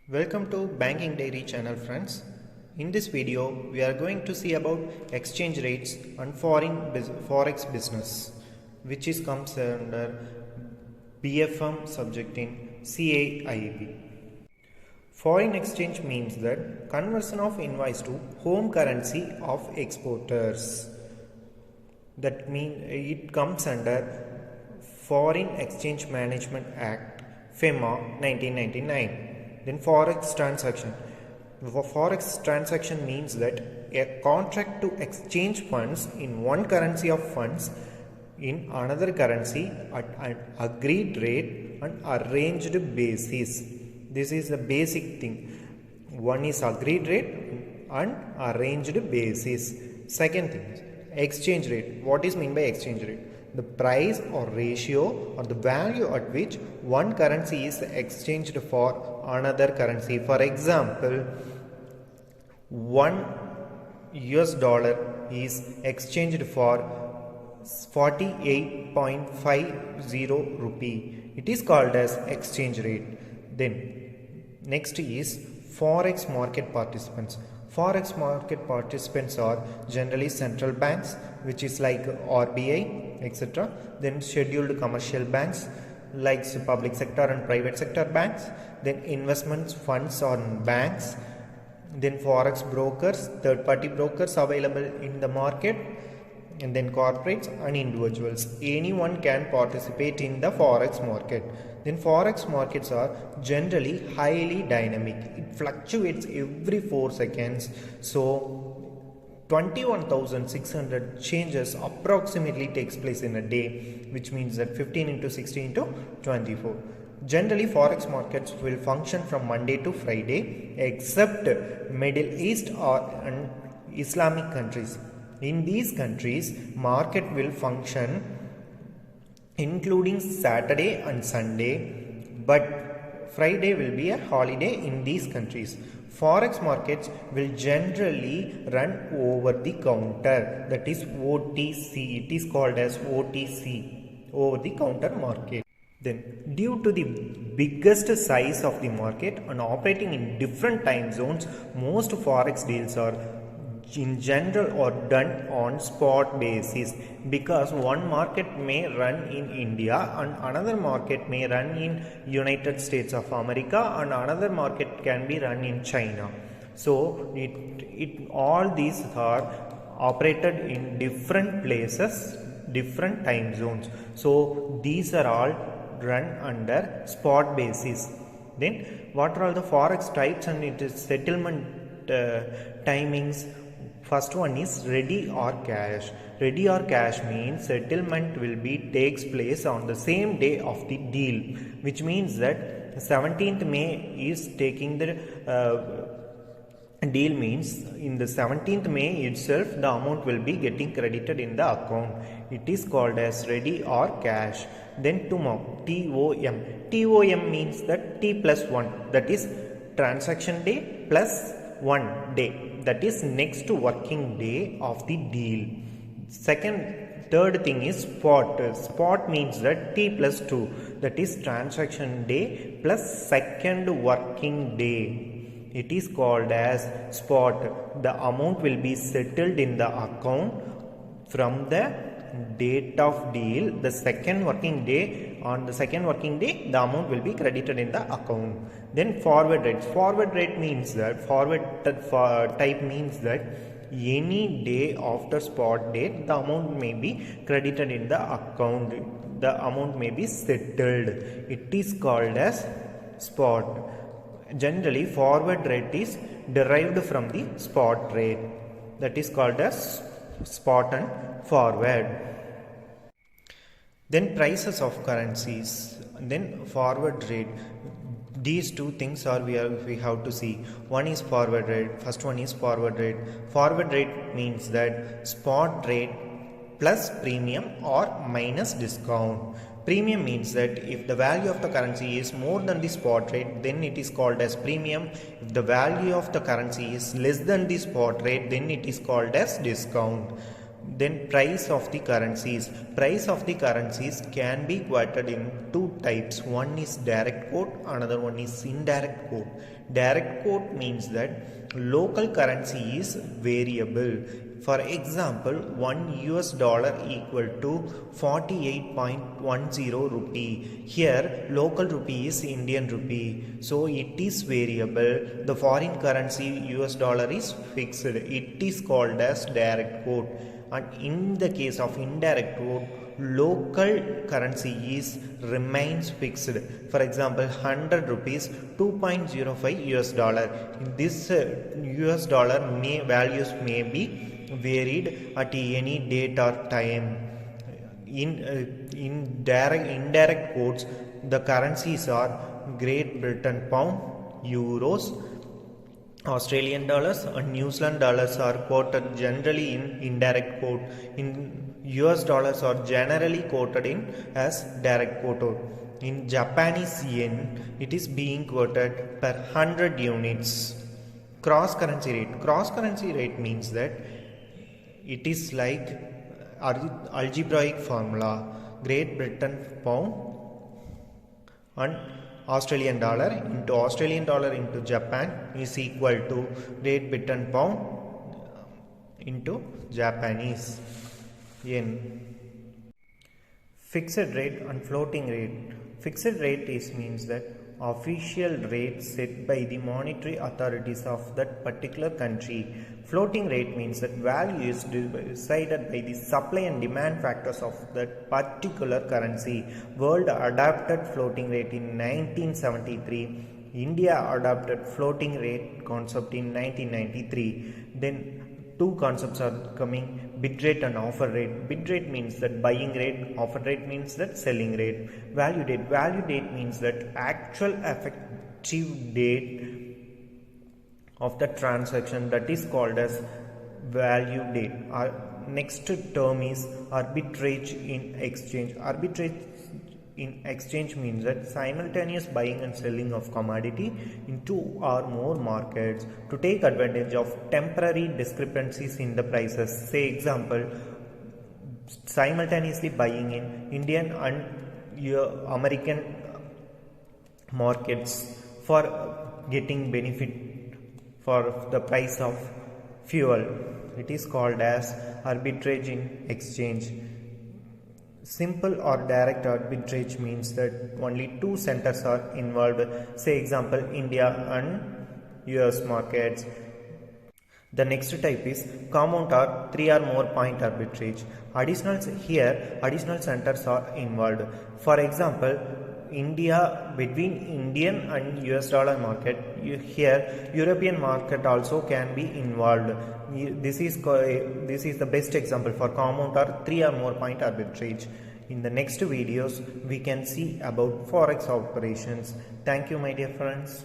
Welcome to Banking Diary channel, friends. In this video, we are going to see about exchange rates and forex business, which is comes under BFM subject in CAIB. Foreign exchange means that conversion of invoice to home currency of exporters. That means it comes under Foreign Exchange Management Act, FEMA 1999. Then Forex transaction. Forex transaction means that a contract to exchange funds in one currency of funds in another currency at an agreed rate and arranged basis. This is the basic thing. One is agreed rate and arranged basis. Second thing is exchange rate. What is meant by exchange rate? The price or ratio or the value at which one currency is exchanged for another currency. For example, $1 is exchanged for 48.50 rupee. It is called as exchange rate. Then next is Forex market participants. Forex market participants are generally central banks, which is like RBI, etc. Then scheduled commercial banks like public sector and private sector banks. Then investment funds on banks. Then forex brokers, third party brokers available in the market. And then corporates and individuals. Anyone can participate in the forex market. Then forex markets are generally highly dynamic. It fluctuates every 4 seconds. So 21,600 changes approximately takes place in a day, which means that 15 into 60 into 24. Generally, forex markets will function from Monday to Friday, except Middle East or Islamic countries. In these countries, market will function including Saturday and Sunday, but Friday will be a holiday in these countries. Forex markets will generally run over the counter, that is OTC. It is called as OTC, over the counter market. Then, due to the biggest size of the market and operating in different time zones, most forex deals are in general are done on spot basis, because one market may run in India and another market may run in United States of America and another market can be run in China. So all these are operated in different places, different time zones. So these are all run under spot basis. Then what are all the forex types and its settlement timings? First one is ready or cash. Ready or cash means settlement will be takes place on the same day of the deal, which means that 17th May is taking the deal, means in the 17th May itself the amount will be getting credited in the account. It is called as ready or cash. Then tomorrow, TOM. TOM means that T plus 1, that is transaction day plus 1 day, that is next working day of the deal. Third thing is spot. Spot means that T plus 2, that is transaction day plus second working day. It is called as spot. The amount will be settled in the account from the date of deal, the second working day. On the second working day, the amount will be credited in the account. Then forward rate. Forward rate means that type means that any day after spot date, the amount may be credited in the account. The amount may be settled. It is called as spot. Generally, forward rate is derived from the spot rate. That is called as spot and forward. Then prices of currencies, then forward rate. These two things are we have to see. One is forward rate. First one is forward rate. Forward rate means that spot rate plus premium or minus discount. Premium means that if the value of the currency is more than the spot rate, then it is called as premium. If the value of the currency is less than the spot rate, then it is called as discount. Then price of the currencies. Price of the currencies can be quoted in two types. One is direct quote, another one is indirect quote. Direct quote means that local currency is variable. For example, $1 equal to 48.10 rupee. Here local rupee is Indian rupee, so it is variable. The foreign currency $, is fixed. It is called as direct quote. And in the case of indirect quote, local currency remains fixed. For example, 100 rupees, $2.05. In this US dollar values may be varied at any date or time. In indirect quotes, the currencies are Great Britain pound, euros, Australian dollars and New Zealand dollars are quoted generally in indirect quote. In US dollars are generally quoted in as direct quote. In Japanese yen, it is being quoted per 100 units. Cross currency rate. Cross currency rate means that it is like algebraic formula. Great Britain pound and Australian dollar into Japan is equal to Great Britain pound into Japanese yen. Fixed rate and floating rate. Fixed rate means that official rate set by the monetary authorities of that particular country. Floating rate means that value is decided by the supply and demand factors of that particular currency. World adopted floating rate in 1973. India adopted floating rate concept in 1993. Then two concepts are coming: bid rate and offer rate. Bid rate means that buying rate, offer rate means that selling rate. Value date. Value date means that actual effective date of the transaction, that is called as value date. Our next term is arbitrage in exchange. Arbitrage in exchange means that simultaneous buying and selling of commodity in two or more markets to take advantage of temporary discrepancies in the prices. Say example, simultaneously buying in Indian and American markets for getting benefit for the price of fuel. It is called as arbitrage in exchange. Simple or direct arbitrage means that only two centers are involved. Say example, India and US markets. The next type is compound or 3 or more point arbitrage. Additional centers are involved. For example, between Indian and US dollar market, here European market also can be involved. This is the best example for compound or 3 or more point arbitrage. In the next videos, we can see about Forex operations. Thank you, my dear friends.